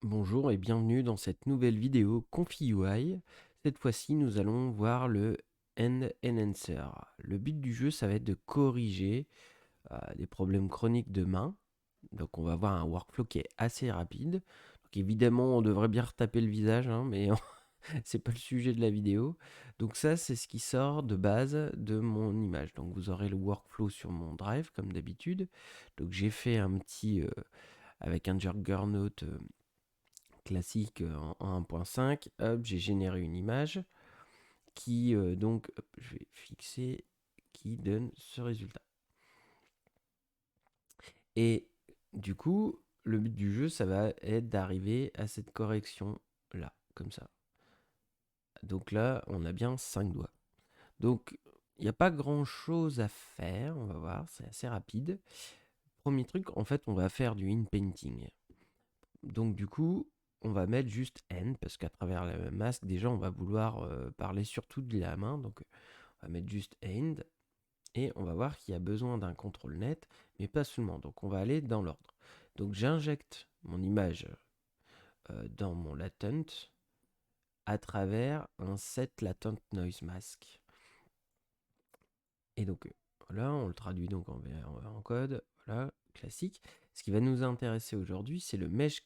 Bonjour et bienvenue dans cette nouvelle vidéo Confi UI. Cette fois-ci, nous allons voir le End Enhancer. Le but du jeu, ça va être de corriger des problèmes chroniques de main. Donc on va avoir un workflow qui est assez rapide. Donc évidemment, on devrait bien retaper le visage, hein, mais c'est pas le sujet de la vidéo. Donc ça, c'est ce qui sort de base de mon image. Donc vous aurez le workflow sur mon drive, comme d'habitude. Donc j'ai fait un petit, avec un Juggernaut classique en 1.5, hop, j'ai généré une image qui donc, hop, je vais fixer, qui donne ce résultat. Et du coup, le but du jeu, ça va être d'arriver à cette correction là, comme ça. Donc là, on a bien 5 doigts. Donc, il n'y a pas grand chose à faire, on va voir, c'est assez rapide. Premier truc, en fait, on va faire du in-painting. Donc du coup, on va mettre juste N, parce qu'à travers le masque, déjà, on va vouloir parler surtout de la main. Donc on va mettre juste End, et on va voir qu'il y a besoin d'un contrôle net, mais pas seulement. Donc on va aller dans l'ordre. Donc j'injecte mon image dans mon latent à travers un set latent noise mask. Et donc voilà, on le traduit donc en code, voilà, classique. Ce qui va nous intéresser aujourd'hui, c'est le Mesh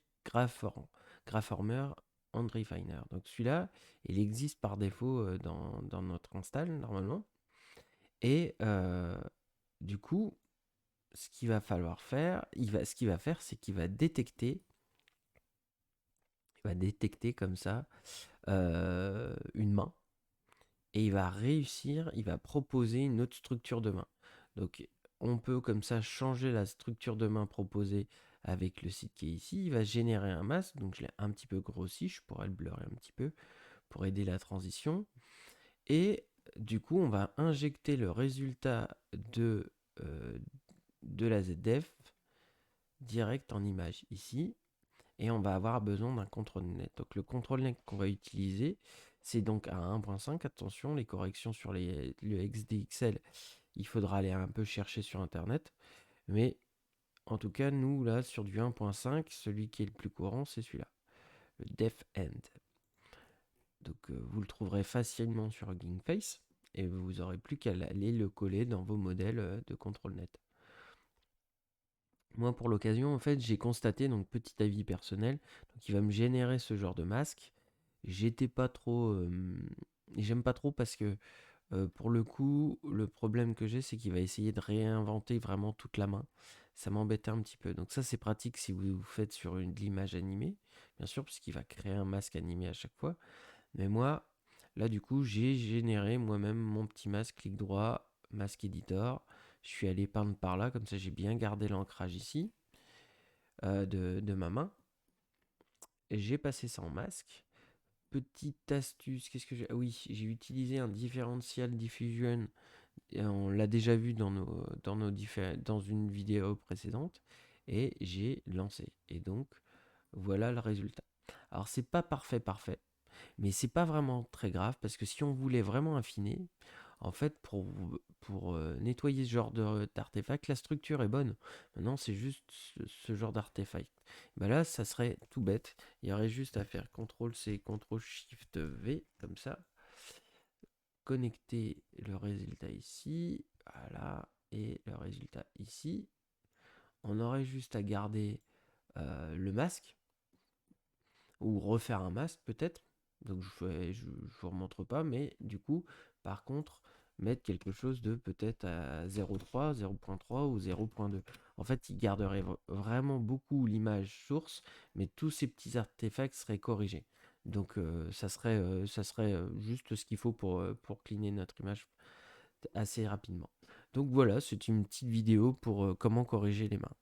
Graphiformer and Refiner. Donc celui-là, il existe par défaut dans notre install normalement. Et du coup, ce qu'il va falloir faire, ce qu'il va faire, c'est qu'il va détecter comme ça une main, et il va proposer une autre structure de main. Donc on peut comme ça changer la structure de main proposée avec le site qui est ici. Il va générer un masque, donc je l'ai un petit peu grossi, je pourrais le blurrer un petit peu pour aider la transition. Et du coup, on va injecter le résultat euh, de la ZDF direct en image ici. Et on va avoir besoin d'un contrôle net. Donc le contrôle net qu'on va utiliser, c'est donc à 1.5. Attention, les corrections sur le XDXL, il faudra aller un peu chercher sur Internet. Mais en tout cas, nous, là, sur du 1.5, celui qui est le plus courant, c'est celui-là, le Def End. Donc vous le trouverez facilement sur Hugging Face, et vous n'aurez plus qu'à aller le coller dans vos modèles de contrôle net. Moi, pour l'occasion, en fait, j'ai constaté, donc petit avis personnel, donc il va me générer ce genre de masque. J'étais pas trop, j'aime pas trop parce que pour le coup, le problème que j'ai, c'est qu'il va essayer de réinventer vraiment toute la main. Ça m'embêtait un petit peu. Donc ça, c'est pratique si vous faites sur de l'image animée, bien sûr, puisqu'il va créer un masque animé à chaque fois. Mais moi, là, du coup, j'ai généré moi-même mon petit masque, clic droit, masque editor. Je suis allé peindre par là, comme ça j'ai bien gardé l'ancrage ici de ma main. Et j'ai passé ça en masque. Petite astuce, qu'est-ce que j'ai? Ah oui, j'ai utilisé un differential diffusion. Et on l'a déjà vu dans une vidéo précédente. Et j'ai lancé. Et donc, voilà le résultat. Alors, c'est pas parfait. Mais c'est pas vraiment très grave parce que si on voulait vraiment affiner, en fait, pour nettoyer ce genre d'artefact, la structure est bonne. Maintenant, c'est juste ce genre d'artefact. Ben là, ça serait tout bête. Il y aurait juste à faire CTRL-C, CTRL-SHIFT-V, comme ça. Connecter le résultat ici. Voilà. Et le résultat ici. On aurait juste à garder le masque. Ou refaire un masque peut-être. Donc je vous remontre pas, mais du coup, par contre, mettre quelque chose de peut-être à 0.3, 0.3 ou 0.2. En fait, il garderait vraiment beaucoup l'image source, mais tous ces petits artefacts seraient corrigés. Donc ça serait juste ce qu'il faut pour cleaner notre image assez rapidement. Donc voilà, c'est une petite vidéo pour comment corriger les mains.